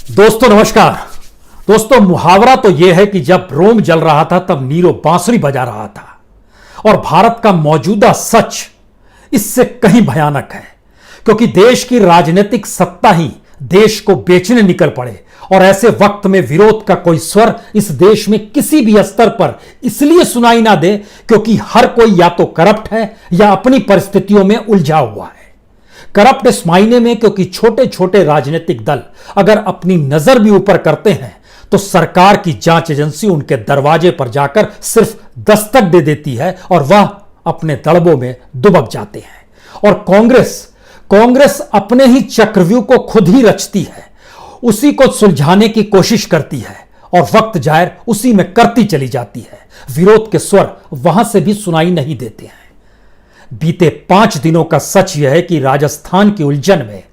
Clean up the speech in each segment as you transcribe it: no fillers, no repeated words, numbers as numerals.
दोस्तों नमस्कार। दोस्तों मुहावरा तो यह है कि जब रोम जल रहा था तब नीरो बांसुरी बजा रहा था, और भारत का मौजूदा सच इससे कहीं भयानक है, क्योंकि देश की राजनीतिक सत्ता ही देश को बेचने निकल पड़े। और ऐसे वक्त में विरोध का कोई स्वर इस देश में किसी भी स्तर पर इसलिए सुनाई ना दे क्योंकि हर कोई या तो करप्ट है या अपनी परिस्थितियों में उलझा हुआ है। करप्ट इस मायने में क्योंकि छोटे छोटे राजनीतिक दल अगर अपनी नजर भी ऊपर करते हैं तो सरकार की जांच एजेंसी उनके दरवाजे पर जाकर सिर्फ दस्तक दे देती है और वह अपने दड़बों में दुबक जाते हैं। और कांग्रेस अपने ही चक्रव्यूह को खुद ही रचती है, उसी को सुलझाने की कोशिश करती है और वक्त जाहिर उसी में करती चली जाती है। विरोध के स्वर वहां से भी सुनाई नहीं देते हैं। बीते 5 दिनों का सच यह है कि राजस्थान की उलझन में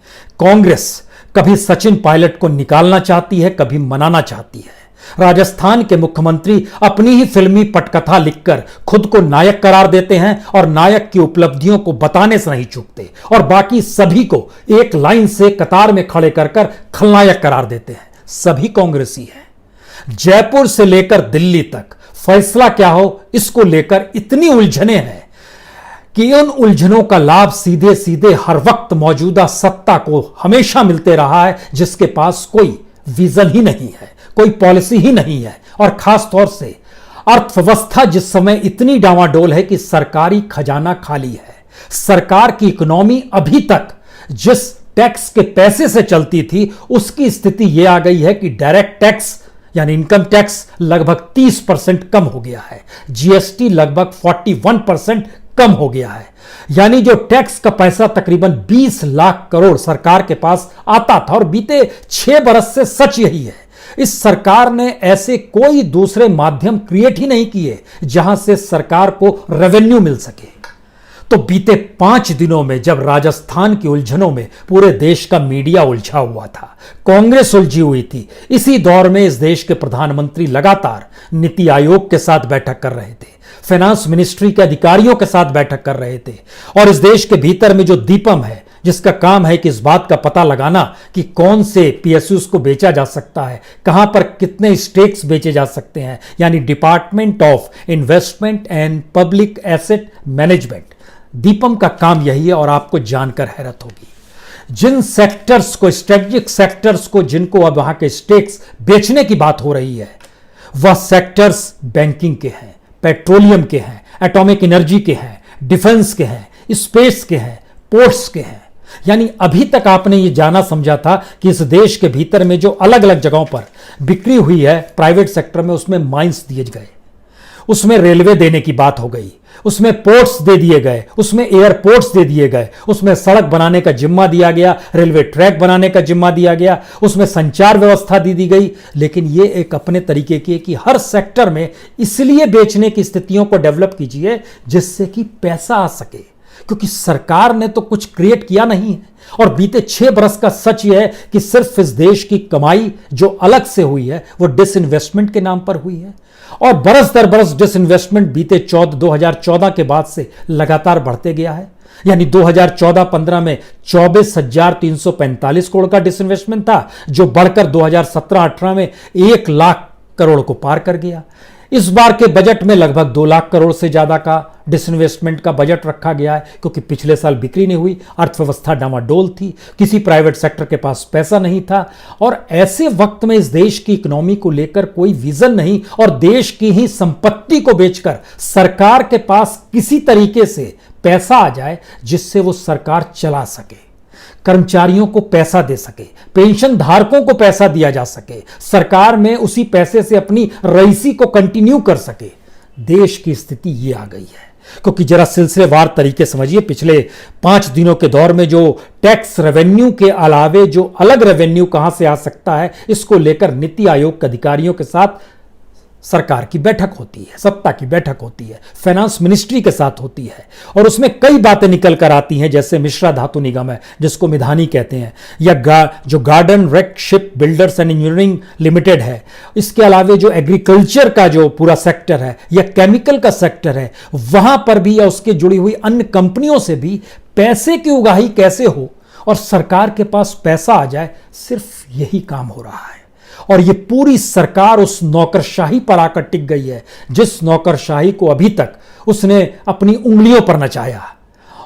कांग्रेस कभी सचिन पायलट को निकालना चाहती है, कभी मनाना चाहती है। राजस्थान के मुख्यमंत्री अपनी ही फिल्मी पटकथा लिखकर खुद को नायक करार देते हैं और नायक की उपलब्धियों को बताने से नहीं चूकते, और बाकी सभी को एक लाइन से कतार में खड़े कर खलनायक करार देते हैं। सभी कांग्रेसी हैं। जयपुर से लेकर दिल्ली तक फैसला क्या हो इसको लेकर इतनी उलझने हैं कि उन उलझनों का लाभ सीधे सीधे हर वक्त मौजूदा सत्ता को हमेशा मिलते रहा है, जिसके पास कोई विजन ही नहीं है, कोई पॉलिसी ही नहीं है। और खास तौर से अर्थव्यवस्था जिस समय इतनी डावाडोल है कि सरकारी खजाना खाली है। सरकार की इकोनॉमी अभी तक जिस टैक्स के पैसे से चलती थी उसकी स्थिति यह आ गई है कि डायरेक्ट टैक्स यानी इनकम टैक्स लगभग 30% कम हो गया है, जीएसटी लगभग 41% कम हो गया है। यानी जो टैक्स का पैसा तकरीबन 20 लाख करोड़ सरकार के पास आता था, और बीते 6 बरस से सच यही है। इस सरकार ने ऐसे कोई दूसरे माध्यम क्रिएट ही नहीं किए जहां से सरकार को रेवेन्यू मिल सके। तो बीते 5 दिनों में जब राजस्थान की उलझनों में पूरे देश का मीडिया उलझा हुआ था, कांग्रेस उलझी हुई थी, इसी दौर में इस देश के प्रधानमंत्री लगातार नीति आयोग के साथ बैठक कर रहे थे, फाइनेंस मिनिस्ट्री के अधिकारियों के साथ बैठक कर रहे थे। और इस देश के भीतर में जो दीपम है, जिसका काम है कि इस बात का पता लगाना कि कौन से पीएसयूज को बेचा जा सकता है, कहां पर कितने स्टेक्स बेचे जा सकते हैं, यानी department of investment and public asset management, Deepam का काम यही है। और आपको जानकर हैरत होगी, जिन सेक्टर्स को, स्ट्रेटेजिक सेक्टर्स को, जिनको अब वहां के स्टेक्स बेचने की बात हो रही है, वह सेक्टर्स बैंकिंग के हैं, पेट्रोलियम के हैं, एटॉमिक एनर्जी के हैं, डिफेंस के हैं, स्पेस के हैं, पोर्ट्स के हैं। यानी अभी तक आपने ये जाना समझा था कि इस देश के भीतर में जो अलग अलग जगहों पर बिक्री हुई है प्राइवेट सेक्टर में, उसमें माइंस दिए गए, उसमें रेलवे देने की बात हो गई, उसमें पोर्ट्स दे दिए गए, उसमें एयरपोर्ट्स दे दिए गए, उसमें सड़क बनाने का जिम्मा दिया गया, रेलवे ट्रैक बनाने का जिम्मा दिया गया, उसमें संचार व्यवस्था दी गई। लेकिन ये एक अपने तरीके की है कि हर सेक्टर में इसलिए बेचने की स्थितियों को डेवलप कीजिए जिससे कि पैसा आ सके, क्योंकि सरकार ने तो कुछ क्रिएट किया नहीं है। और बीते 6 बरस का सच यह है कि सिर्फ इस देश की कमाई जो अलग से हुई है वो डिसइन्वेस्टमेंट के नाम पर हुई है, और बरस दर बरस डिसइन्वेस्टमेंट बीते 2014 के बाद से लगातार बढ़ते गया है। यानी 2014-15 में 24,345 करोड़ का डिसइन्वेस्टमेंट था, जो बढ़कर 2017-18 में 1 लाख करोड़ को पार कर गया। इस बार के बजट में लगभग 2 लाख करोड़ से ज्यादा का डिसइन्वेस्टमेंट का बजट रखा गया है, क्योंकि पिछले साल बिक्री नहीं हुई, अर्थव्यवस्था डामाडोल थी, किसी प्राइवेट सेक्टर के पास पैसा नहीं था। और ऐसे वक्त में इस देश की इकोनॉमी को लेकर कोई विजन नहीं, और देश की ही संपत्ति को बेचकर सरकार के पास किसी तरीके से पैसा आ जाए जिससे वो सरकार चला सके, कर्मचारियों को पैसा दे सके, पेंशन धारकों को पैसा दिया जा सके, सरकार में उसी पैसे से अपनी रईसी को कंटिन्यू कर सके। देश की स्थिति ये आ गई है। क्योंकि जरा सिलसिलेवार तरीके समझिए, पिछले 5 दिनों के दौर में जो टैक्स रेवेन्यू के अलावे जो अलग रेवेन्यू कहां से आ सकता है, इसको लेकर नीति आयोग के अधिकारियों के साथ सरकार की बैठक होती है, सत्ता की बैठक होती है, फाइनेंस मिनिस्ट्री के साथ होती है, और उसमें कई बातें निकल कर आती हैं, जैसे मिश्रा धातु निगम है जिसको मिधानी कहते हैं, या जो Garden Reach Ship Builders and Engineering Limited है, इसके अलावे जो एग्रीकल्चर का जो पूरा सेक्टर है या केमिकल का सेक्टर है, वहां पर भी या उसके जुड़ी हुई अन्य कंपनियों से भी पैसे की उगाही कैसे हो और सरकार के पास पैसा आ जाए, सिर्फ यही काम हो रहा है। और ये पूरी सरकार उस नौकरशाही पर आकर टिक गई है, जिस नौकरशाही को अभी तक उसने अपनी उंगलियों पर नचाया,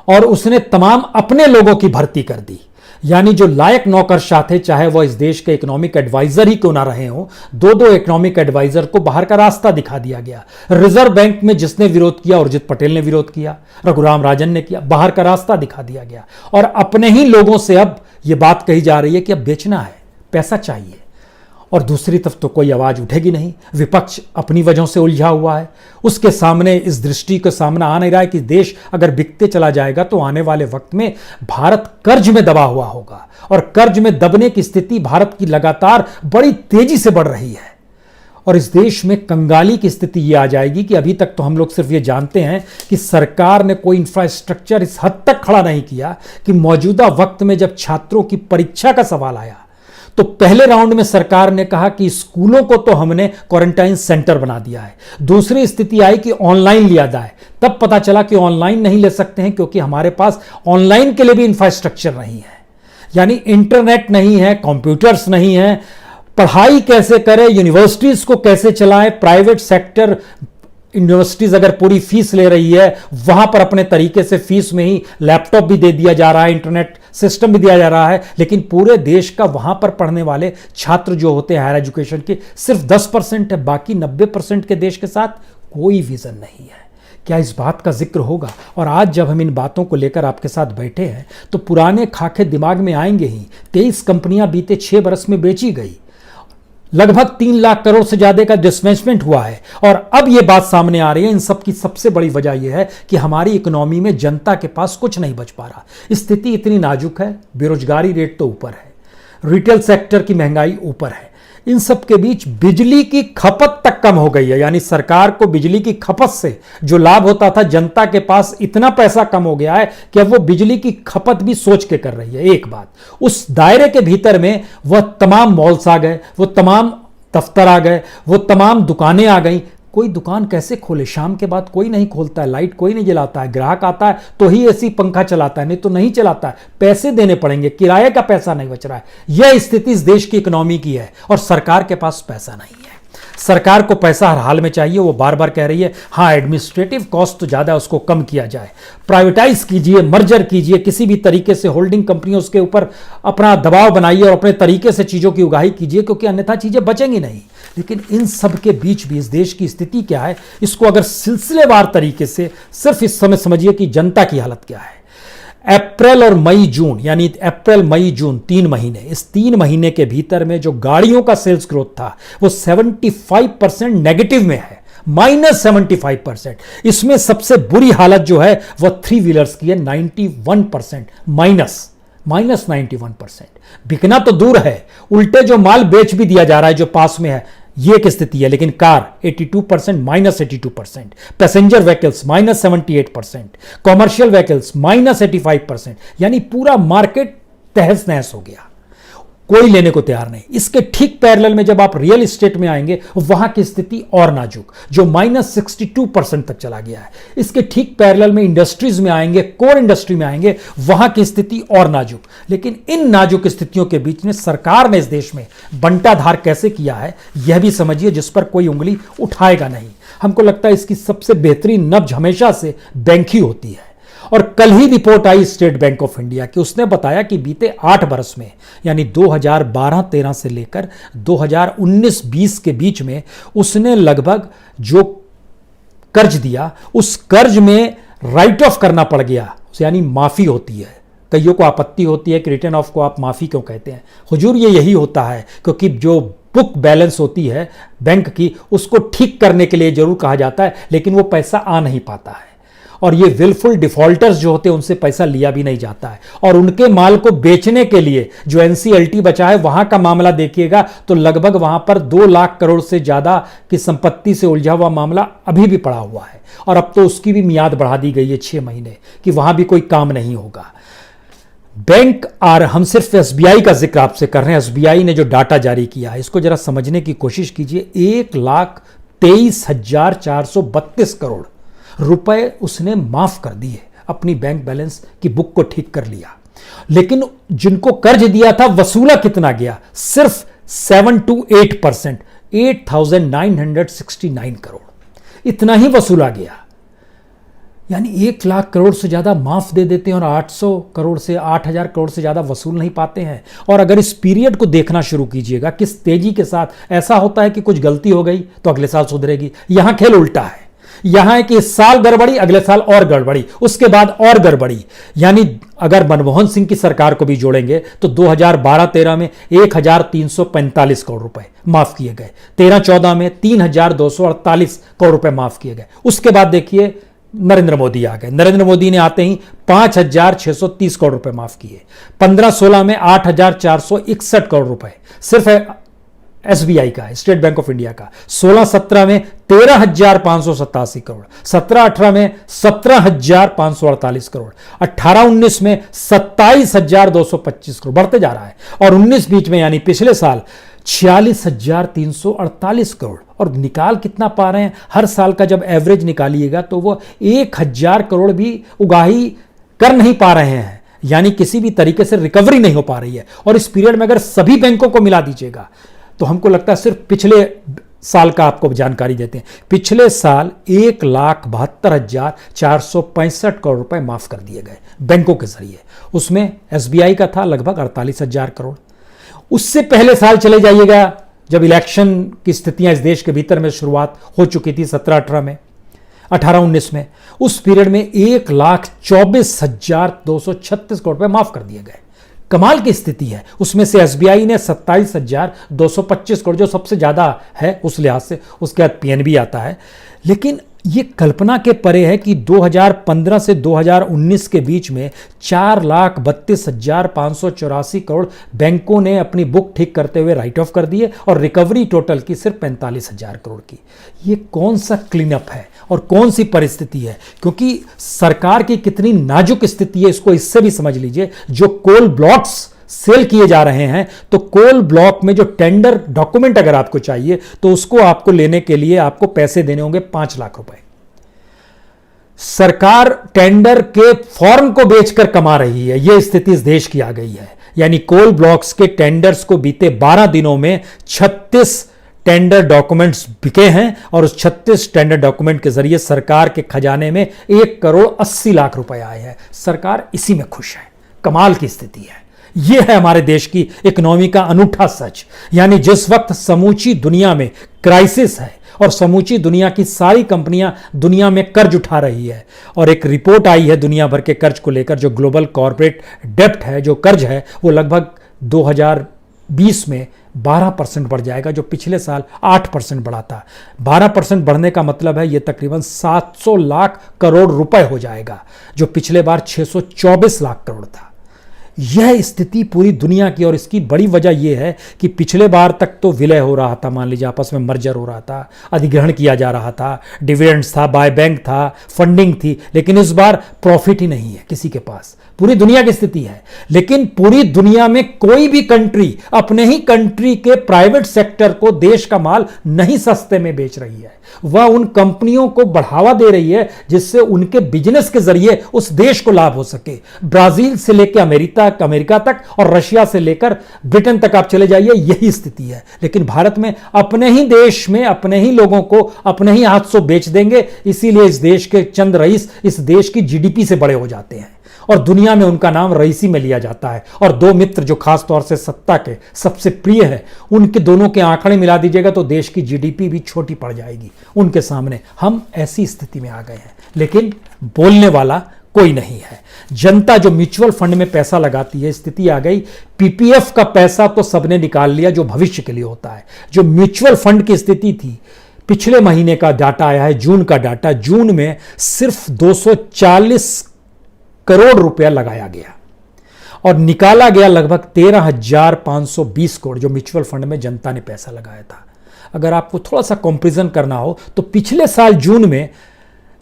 और उसने तमाम अपने लोगों की भर्ती कर दी। यानी जो लायक नौकरशाह थे, चाहे वह इस देश के इकोनॉमिक एडवाइजर ही क्यों ना रहे हों, दो इकोनॉमिक एडवाइजर को बाहर का रास्ता दिखा दिया गया। रिजर्व बैंक में जिसने विरोध किया, उर्जित पटेल ने विरोध किया, रघुराम राजन ने किया, बाहर का रास्ता दिखा दिया गया। और अपने ही लोगों से अब यह बात कही जा रही है कि अब बेचना है, पैसा चाहिए, और दूसरी तरफ तो कोई आवाज उठेगी नहीं। विपक्ष अपनी वजहों से उलझा हुआ है, उसके सामने इस दृष्टि का सामना आ नहीं रहा है कि देश अगर बिकते चला जाएगा तो आने वाले वक्त में भारत कर्ज में दबा हुआ होगा, और कर्ज में दबने की स्थिति भारत की लगातार बड़ी तेजी से बढ़ रही है। और इस देश में कंगाली की स्थिति यह आ जाएगी कि अभी तक तो हम लोग सिर्फ ये जानते हैं कि सरकार ने कोई इंफ्रास्ट्रक्चर इस हद तक खड़ा नहीं किया कि मौजूदा वक्त में जब छात्रों की परीक्षा का सवाल आया तो पहले राउंड में सरकार ने कहा कि स्कूलों को तो हमने क्वारंटाइन सेंटर बना दिया है। दूसरी स्थिति आई कि ऑनलाइन लिया जाए, तब पता चला कि ऑनलाइन नहीं ले सकते हैं क्योंकि हमारे पास ऑनलाइन के लिए भी इंफ्रास्ट्रक्चर नहीं है। यानी इंटरनेट नहीं है, कंप्यूटर्स नहीं है, पढ़ाई कैसे करें, यूनिवर्सिटीज को कैसे चलाएं, प्राइवेट सेक्टर यूनिवर्सिटीज अगर पूरी फीस ले रही है, वहां पर अपने तरीके से फीस में ही लैपटॉप भी दे दिया जा रहा है, इंटरनेट सिस्टम भी दिया जा रहा है, लेकिन पूरे देश का वहां पर पढ़ने वाले छात्र जो होते हैं हायर एजुकेशन के, सिर्फ 10% है। बाकी 90% के देश के साथ कोई विजन नहीं है। क्या इस बात का जिक्र होगा? और आज जब हम इन बातों को लेकर आपके साथ बैठे हैं तो पुराने खाके दिमाग में आएंगे ही। 23 कंपनियां बीते 6 बरस में बेची गई, लगभग 3 लाख करोड़ से ज्यादा का डिसमेंटमेंट हुआ है। और अब यह बात सामने आ रही है, इन सब की सबसे बड़ी वजह यह है कि हमारी इकोनॉमी में जनता के पास कुछ नहीं बच पा रहा। स्थिति इतनी नाजुक है, बेरोजगारी रेट तो ऊपर है, रिटेल सेक्टर की महंगाई ऊपर है, इन सब के बीच बिजली की खपत तक कम हो गई है। यानी सरकार को बिजली की खपत से जो लाभ होता था, जनता के पास इतना पैसा कम हो गया है कि अब वो बिजली की खपत भी सोच के कर रही है। एक बात, उस दायरे के भीतर में वह तमाम मॉल्स आ गए, वो तमाम दफ्तर आ गए, वो तमाम दुकानें आ गई। कोई दुकान कैसे खोले? शाम के बाद कोई नहीं खोलता है, लाइट कोई नहीं जलाता है, ग्राहक आता है तो ही एसी पंखा चलाता है, नहीं तो नहीं चलाता है। पैसे देने पड़ेंगे, किराए का पैसा नहीं बच रहा है। यह स्थिति इस देश की इकोनॉमी की है और सरकार के पास पैसा नहीं है। सरकार को पैसा हर हाल में चाहिए। वो बार बार कह रही है हाँ एडमिनिस्ट्रेटिव कॉस्ट तो ज़्यादा, उसको कम किया जाए, प्राइवेटाइज कीजिए, मर्जर कीजिए, किसी भी तरीके से होल्डिंग कंपनियों उसके ऊपर अपना दबाव बनाइए और अपने तरीके से चीज़ों की उगाही कीजिए, क्योंकि अन्यथा चीज़ें बचेंगी नहीं। लेकिन इन सब के बीच भी इस देश की स्थिति क्या है, इसको अगर सिलसिलेवार तरीके से सिर्फ इस समय समझिए कि जनता की हालत क्या है। अप्रैल और मई जून, यानी अप्रैल मई जून 3 महीने, इस 3 महीने के भीतर में जो गाड़ियों का सेल्स ग्रोथ था वो 75% नेगेटिव में है, -75%। इसमें सबसे बुरी हालत जो है वह 3 व्हीलर्स की है, 91% -91%। बिकना तो दूर है, उल्टे जो माल बेच भी दिया जा रहा है जो पास में है, ये एक स्थिति है। लेकिन car 82% -82%, passenger vehicles -78%, commercial vehicles -85%। यानी पूरा मार्केट तहस नहस हो गया, कोई लेने को तैयार नहीं। इसके ठीक पैरेलल में जब आप रियल एस्टेट में आएंगे वहां की स्थिति और नाजुक, जो -62% तक चला गया है। इसके ठीक पैरेलल में इंडस्ट्रीज में आएंगे, कोर इंडस्ट्री में आएंगे, वहां की स्थिति और नाजुक। लेकिन इन नाजुक स्थितियों के बीच में सरकार ने इस देश में बंटाधार कैसे किया है यह भी समझिए, जिस पर कोई उंगली उठाएगा नहीं। हमको लगता है इसकी सबसे बेहतरीन नब्ज हमेशा से बैंक ही होती है। और कल ही रिपोर्ट आई स्टेट बैंक ऑफ इंडिया की, उसने बताया कि बीते 8 बरस में, यानी 2012-13 से लेकर 2019-20 के बीच में उसने लगभग जो कर्ज दिया उस कर्ज में राइट ऑफ करना पड़ गया, यानी माफी होती है। कईयों को आपत्ति होती है कि रिटर्न ऑफ को आप माफी क्यों कहते हैं। हुजूर ये यही होता है क्योंकि जो बुक बैलेंस होती है बैंक की उसको ठीक करने के लिए जरूर कहा जाता है, लेकिन वो पैसा आ नहीं पाता है। और ये विलफुल डिफॉल्टर्स जो होते हैं उनसे पैसा लिया भी नहीं जाता है। और उनके माल को बेचने के लिए जो एनसीएलटी बचा है वहां का मामला देखिएगा तो लगभग वहां पर 2 लाख करोड़ से ज्यादा की संपत्ति से उलझा हुआ मामला अभी भी पड़ा हुआ है। और अब तो उसकी भी मियाद बढ़ा दी गई है 6 महीने कि वहां भी कोई काम नहीं होगा। बैंक हम सिर्फ एसबीआई का जिक्र आपसे कर रहे हैं। एसबीआई ने जो डाटा जारी किया है इसको जरा समझने की कोशिश कीजिए। 1,23,432 करोड़ रुपए उसने माफ कर दिए, अपनी बैंक बैलेंस की बुक को ठीक कर लिया। लेकिन जिनको कर्ज दिया था वसूला कितना गया? सिर्फ 7 to 8%, 8,969 करोड़, इतना ही वसूला गया। यानी 1 लाख करोड़ से ज्यादा माफ दे देते हैं और 800 करोड़ से 8,000 करोड़ से ज्यादा वसूल नहीं पाते हैं। और अगर इस पीरियड को देखना शुरू कीजिएगा, किस तेजी के साथ ऐसा होता है कि कुछ गलती हो गई तो अगले साल सुधरेगी। यहां खेल उल्टा है। यहां है कि इस साल गड़बड़ी, अगले साल और गड़बड़ी, उसके बाद और गड़बड़ी। यानी अगर मनमोहन सिंह की सरकार को भी जोड़ेंगे तो 2012-13 में 1,345 करोड़ रुपए माफ किए गए, 13-14 में 3,248 करोड़ रुपए माफ किए गए। उसके बाद देखिए नरेंद्र मोदी आ गए। नरेंद्र मोदी ने आते ही 5,630 करोड़ रुपए माफ किए। 15-16 में 8,461 करोड़ रुपए सिर्फ एसबीआई का है, स्टेट बैंक ऑफ इंडिया का। 16-17 में 13,587 करोड़, 17-18 में 17,548 करोड़, 18-19 में 27,225 करोड़, बढ़ते जा रहा है। और 19 बीच में यानी पिछले साल 46,348 करोड़। और निकाल कितना पा रहे हैं? हर साल का जब एवरेज निकालिएगा तो वो 1,000 करोड़ भी उगाही कर नहीं पा रहे हैं। यानी किसी भी तरीके से रिकवरी नहीं हो पा रही है। और इस पीरियड में अगर सभी बैंकों को मिला दीजिएगा तो हमको लगता है, सिर्फ पिछले साल का आपको जानकारी देते हैं, पिछले साल 1,72,465 करोड़ रुपए माफ कर दिए गए बैंकों के जरिए। उसमें एसबीआई का था लगभग 48,000 करोड़। उससे पहले साल चले जाइएगा जब इलेक्शन की स्थितियां इस देश के भीतर में शुरुआत हो चुकी थी 17-18 में, 18-19 में, उस पीरियड में 1,24,236 करोड़ रुपए माफ कर दिए गए। कमाल की स्थिति है। उसमें से एसबीआई ने 27,225 करोड़, जो सबसे ज्यादा है उस लिहाज से, उसके बाद पीएनबी आता है। लेकिन ये कल्पना के परे है कि 2015 से 2019 के बीच में 4,32,584 करोड़ बैंकों ने अपनी बुक ठीक करते हुए राइट ऑफ कर दिए और रिकवरी टोटल की सिर्फ 45,000 करोड़ की। ये कौन सा क्लीन अप है और कौन सी परिस्थिति है? क्योंकि सरकार की कितनी नाजुक स्थिति है इसको इससे भी समझ लीजिए। जो कोल ब्लॉक्स सेल किए जा रहे हैं, तो कोल ब्लॉक में जो टेंडर डॉक्यूमेंट अगर आपको चाहिए तो उसको आपको लेने के लिए आपको पैसे देने होंगे 5 लाख रुपए। सरकार टेंडर के फॉर्म को बेचकर कमा रही है। यह स्थिति इस देश की आ गई है। यानी कोल ब्लॉक्स के टेंडर्स को बीते 12 दिनों में 36 टेंडर डॉक्यूमेंट्स बिके हैं और उस 36 टेंडर डॉक्यूमेंट के जरिए सरकार के खजाने में 1,80,00,000 रुपए आए हैं। सरकार इसी में खुश है। कमाल की स्थिति है। यह है हमारे देश की इकोनॉमी का अनूठा सच। यानी जिस वक्त समूची दुनिया में क्राइसिस है और समूची दुनिया की सारी कंपनियां दुनिया में कर्ज उठा रही है, और एक रिपोर्ट आई है दुनिया भर के कर्ज को लेकर, जो ग्लोबल कॉर्पोरेट डेब्ट है, जो कर्ज है, वो लगभग 2020 में 12% बढ़ जाएगा, जो पिछले साल 8% बढ़ा था। 12% बढ़ने का मतलब है ये तकरीबन 700 लाख करोड़ रुपए हो जाएगा, जो पिछले बार 624 लाख करोड़ था। यह स्थिति पूरी दुनिया की, और इसकी बड़ी वजह यह है कि पिछले बार तक तो विलय हो रहा था, मान लीजिए आपस में मर्जर हो रहा था, अधिग्रहण किया जा रहा था, डिविडेंड्स था, बाय बैंक था, फंडिंग थी, लेकिन इस बार प्रॉफिट ही नहीं है किसी के पास। पूरी दुनिया की स्थिति है। लेकिन पूरी दुनिया में कोई भी कंट्री अपने ही कंट्री के प्राइवेट सेक्टर को देश का माल नहीं सस्ते में बेच रही है। वह उन कंपनियों को बढ़ावा दे रही है जिससे उनके बिजनेस के जरिए उस देश को लाभ हो सके। ब्राजील से लेकर अमेरिका तक और रशिया से लेकर ब्रिटेन तक आप चले जाइए, यही स्थिति है। लेकिन भारत में अपने ही देश में अपने ही लोगों को अपने ही हाथ से बेच देंगे, इसीलिए इस देश के चंद रईस इस देश की जीडीपी से बड़े हो जाते हैं और दुनिया में उनका नाम रईसी में लिया जाता है। और दो मित्र जो खास तौर से सत्ता के सबसे प्रिय है, उनके दोनों के आंकड़े मिला दीजिएगा तो देश की जीडीपी भी छोटी पड़ जाएगी उनके सामने। हम ऐसी स्थिति में आ गए हैं, लेकिन बोलने वाला कोई नहीं है। जनता जो म्यूचुअल फंड में पैसा लगाती है, स्थिति आ गई, पीपीएफ का पैसा तो सबने निकाल लिया जो भविष्य के लिए होता है। जो म्यूचुअल फंड की स्थिति थी, पिछले महीने का डाटा आया है, जून का डाटा, जून में सिर्फ 240 करोड़ रुपया लगाया गया और निकाला गया लगभग 13,520 करोड़, जो म्यूचुअल फंड में जनता ने पैसा लगाया था। अगर आपको थोड़ा सा कंपैरिजन करना हो तो पिछले साल जून में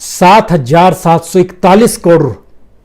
7,741 करोड़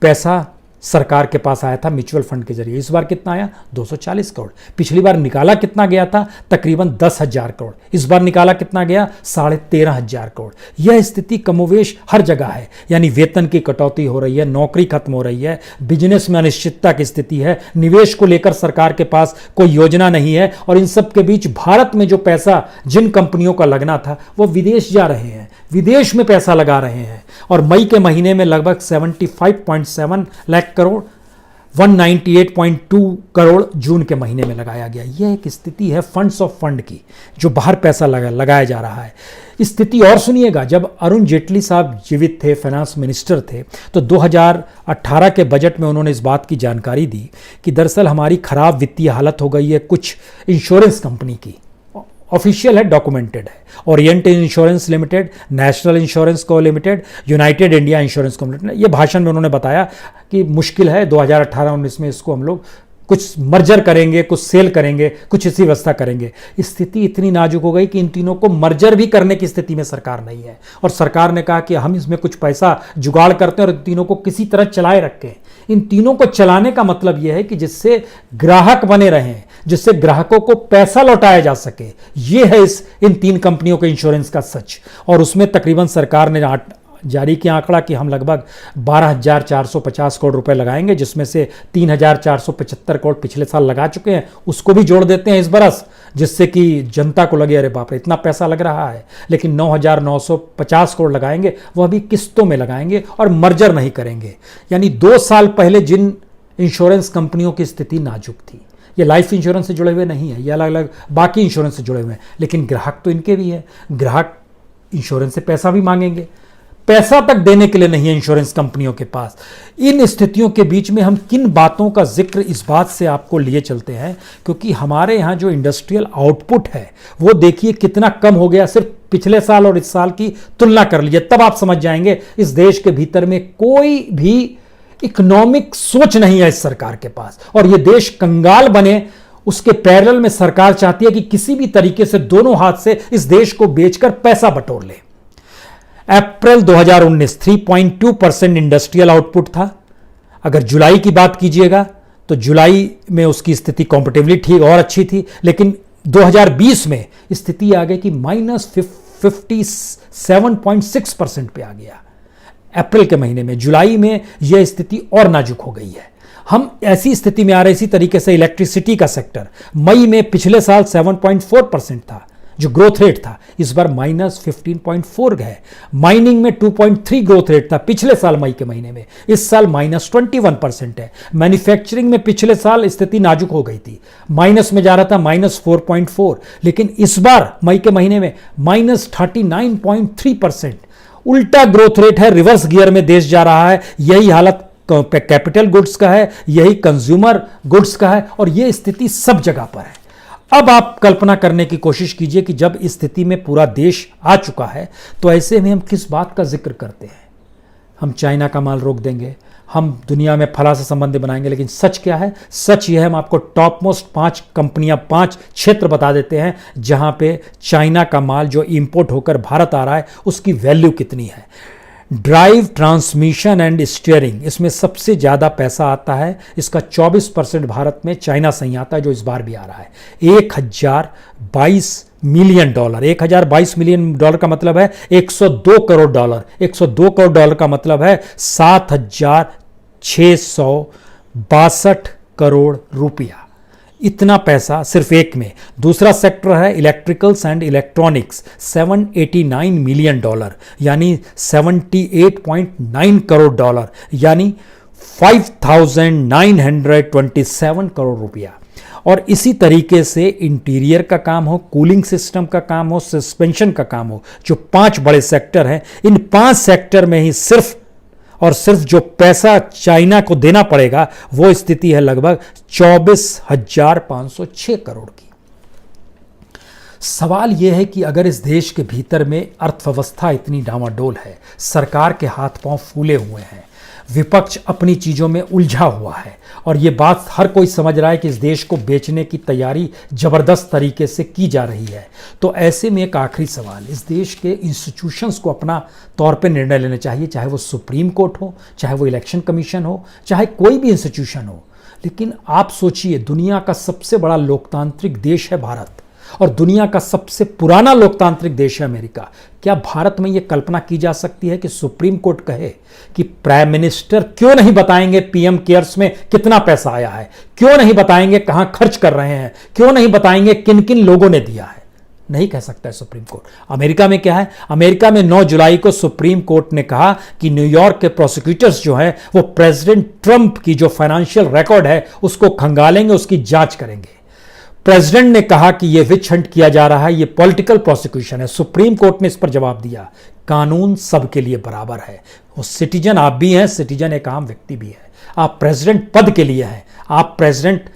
पैसा सरकार के पास आया था म्यूचुअल फंड के जरिए। इस बार कितना आया? 240 करोड़। पिछली बार निकाला कितना गया था? तकरीबन 10,000 करोड़। इस बार निकाला कितना गया? 13,500 करोड़। यह स्थिति कमोवेश हर जगह है, यानी वेतन की कटौती हो रही है, नौकरी खत्म हो रही है, बिजनेस में अनिश्चितता की स्थिति है, निवेश को लेकर सरकार के पास कोई योजना नहीं है, और इन सब के बीच भारत में जो पैसा जिन कंपनियों का लगना था वो विदेश जा रहे हैं, विदेश में पैसा लगा रहे हैं। और मई के महीने में लगभग 75.7 लाख करोड़, 198.2 करोड़ जून के महीने में लगाया गया। यह एक स्थिति है फंड्स ऑफ फंड की, जो बाहर पैसा लगाया जा रहा है। स्थिति और सुनिएगा, जब अरुण जेटली साहब जीवित थे, फाइनेंस मिनिस्टर थे, तो 2018 के बजट में उन्होंने इस बात की जानकारी दी कि दरअसल हमारी खराब वित्तीय हालत हो गई है कुछ इंश्योरेंस कंपनी की। ऑफिशियल है, डॉक्यूमेंटेड है। Orient insurance limited, national insurance को लिमिटेड, यूनाइटेड इंडिया इंश्योरेंस को लिमिटेड। ये भाषण में उन्होंने बताया कि मुश्किल है 2018-19 में इसको हम लोग कुछ मर्जर करेंगे, कुछ सेल करेंगे, कुछ इसी व्यवस्था करेंगे। स्थिति इतनी नाजुक हो गई कि इन तीनों को मर्जर भी करने की स्थिति में सरकार नहीं है, और सरकार ने कहा कि हम इसमें कुछ पैसा जुगाड़ करते हैं और इन तीनों को किसी तरह चलाए रखें। इन तीनों को चलाने का मतलब यह है कि जिससे ग्राहक बने रहें, जिससे ग्राहकों को पैसा लौटाया जा सके। यह है इन 3 कंपनियों के इंश्योरेंस का सच। और उसमें तकरीबन सरकार ने जारी किया आंकड़ा कि हम लगभग 12,450 करोड़ रुपए लगाएंगे, जिसमें से 3,475 करोड़ पिछले साल लगा चुके हैं। उसको भी जोड़ देते हैं इस बरस, जिससे कि जनता को लगे अरे बाप रे इतना पैसा लग रहा है। लेकिन 9,950 करोड़ लगाएंगे, वह भी किस्तों में लगाएंगे और मर्जर नहीं करेंगे। यानी 2 साल पहले जिन इंश्योरेंस कंपनियों की स्थिति नाजुक थी, ये लाइफ इंश्योरेंस से जुड़े हुए नहीं है, ये अलग अलग बाकी इंश्योरेंस से जुड़े हुए हैं, लेकिन ग्राहक तो इनके भी है। ग्राहक इंश्योरेंस से पैसा भी मांगेंगे, पैसा तक देने के लिए नहीं है इंश्योरेंस कंपनियों के पास। इन स्थितियों के बीच में हम किन बातों का जिक्र इस बात से आपको लिए चलते हैं, क्योंकि हमारे यहाँ जो इंडस्ट्रियल आउटपुट है वो देखिए कितना कम हो गया। सिर्फ पिछले साल और इस साल की तुलना कर लीजिए, तब आप समझ जाएंगे इस देश के भीतर में कोई भी इकोनॉमिक सोच नहीं है इस सरकार के पास, और ये देश कंगाल बने। उसके पैरेलल में सरकार चाहती है कि किसी भी तरीके से दोनों हाथ से इस देश को बेचकर पैसा बटोर ले। अप्रैल 2019 3.2% इंडस्ट्रियल आउटपुट था। अगर जुलाई की बात कीजिएगा तो जुलाई में उसकी स्थिति कॉम्पिटिवली ठीक और अच्छी थी, लेकिन 2020 में स्थिति आ गई कि -57.6% पे आ गया अप्रैल के महीने में। जुलाई में यह स्थिति और नाजुक हो गई है। हम ऐसी स्थिति में आ रहे। इसी तरीके से इलेक्ट्रिसिटी का सेक्टर मई में पिछले साल 7.4% था जो ग्रोथ रेट था, इस बार -15.4 है। माइनिंग में 2.3 ग्रोथ रेट था पिछले साल मई के महीने में, इस साल -21% है। मैन्युफैक्चरिंग में पिछले साल स्थिति नाजुक हो गई थी, माइनस में जा रहा था -4.4, लेकिन इस बार मई के महीने में -39.3%। उल्टा ग्रोथ रेट है, रिवर्स गियर में देश जा रहा है। यही हालत कैपिटल गुड्स का है, यही कंज्यूमर गुड्स का है, और यह स्थिति सब जगह पर है। अब आप कल्पना करने की कोशिश कीजिए कि जब इस स्थिति में पूरा देश आ चुका है तो ऐसे में हम किस बात का जिक्र करते हैं। हम चाइना का माल रोक देंगे, हम दुनिया में फला से संबंध बनाएंगे, लेकिन सच क्या है? सच यह है, हम आपको टॉप मोस्ट 5 कंपनियां, 5 क्षेत्र बता देते हैं जहां पे चाइना का माल जो इंपोर्ट होकर भारत आ रहा है उसकी वैल्यू कितनी है। ड्राइव, ट्रांसमिशन एंड स्टीयरिंग, इसमें सबसे ज़्यादा पैसा आता है। इसका 24% भारत में चाइना से ही आता है, जो इस बार भी आ रहा है। 1022 मिलियन डॉलर, 1022 मिलियन डॉलर का मतलब है 102 करोड़ डॉलर। 102 करोड़ डॉलर का मतलब है 7,662 करोड़ रुपया। इतना पैसा सिर्फ एक में। दूसरा सेक्टर है electricals and electronics, 789 million dollar यानी 78.9 करोड़ डॉलर, यानी 5,927 करोड़ रुपया। और इसी तरीके से इंटीरियर का काम हो, कूलिंग सिस्टम का काम हो, सस्पेंशन का काम हो, जो 5 बड़े सेक्टर हैं, इन 5 सेक्टर में ही सिर्फ और सिर्फ जो पैसा चाइना को देना पड़ेगा वो स्थिति है लगभग 24,506 करोड़ की। सवाल यह है कि अगर इस देश के भीतर में अर्थव्यवस्था इतनी डामाडोल है, सरकार के हाथ पांव फूले हुए हैं, विपक्ष अपनी चीजों में उलझा हुआ है और यह बात हर कोई समझ रहा है कि इस देश को बेचने की तैयारी जबरदस्त तरीके से की जा रही है। तो ऐसे में एक आखिरी सवाल, इस देश के इंस्टीट्यूशंस को अपना तौर पे निर्णय लेने चाहिए, चाहे वो सुप्रीम कोर्ट हो, चाहे वो इलेक्शन कमीशन हो, चाहे कोई भी इंस्टीट्यूशन हो। लेकिन आप सोचिए, दुनिया का सबसे बड़ा लोकतांत्रिक देश है भारत और दुनिया का सबसे पुराना लोकतांत्रिक देश है अमेरिका। क्या भारत में यह कल्पना की जा सकती है कि सुप्रीम कोर्ट कहे कि प्राइम मिनिस्टर क्यों नहीं बताएंगे पीएम केयर्स में कितना पैसा आया है, क्यों नहीं बताएंगे कहां खर्च कर रहे हैं, क्यों नहीं बताएंगे किन किन लोगों ने दिया है? नहीं कह सकता है सुप्रीम कोर्ट। अमेरिका में क्या है? अमेरिका में 9 जुलाई को सुप्रीम कोर्ट ने कहा कि न्यूयॉर्क के प्रोसिक्यूटर्स जो हैं वो प्रेसिडेंट ट्रंप की जो फाइनेंशियल रिकॉर्ड है उसको खंगालेंगे, उसकी जांच करेंगे। प्रेसिडेंट ने कहा कि यह विच हंट किया जा रहा है, यह पॉलिटिकल प्रोसिक्यूशन है। सुप्रीम कोर्ट ने इस पर जवाब दिया, कानून सबके लिए बराबर है। वो सिटीजन आप भी हैं, सिटीजन एक आम व्यक्ति भी है। आप प्रेसिडेंट पद के लिए हैं, आप प्रेसिडेंट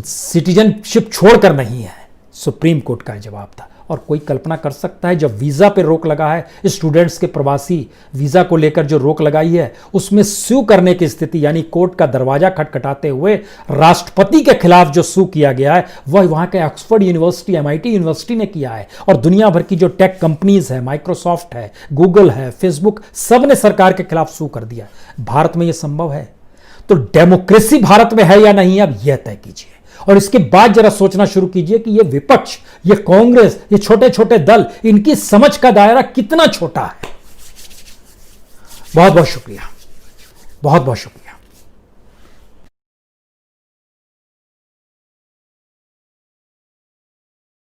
सिटीजनशिप छोड़कर नहीं है। सुप्रीम कोर्ट का जवाब था। और कोई कल्पना कर सकता है, जब वीजा पे रोक लगा है, स्टूडेंट्स के प्रवासी वीजा को लेकर जो रोक लगाई है, उसमें सू करने की स्थिति, यानी कोर्ट का दरवाजा खटखटाते हुए राष्ट्रपति के खिलाफ जो सू किया गया है वह वहां के ऑक्सफोर्ड यूनिवर्सिटी, MIT यूनिवर्सिटी ने किया है। और दुनिया भर की जो टेक कंपनीज है, माइक्रोसॉफ्ट है, गूगल है, फेसबुक, सब ने सरकार के खिलाफ सू कर दिया। भारत में यह संभव है? तो डेमोक्रेसी भारत में है या नहीं, अब यह तय कीजिए। और इसके बाद जरा सोचना शुरू कीजिए कि ये विपक्ष, ये कांग्रेस, ये छोटे छोटे दल, इनकी समझ का दायरा कितना छोटा है। बहुत बहुत शुक्रिया, बहुत बहुत शुक्रिया।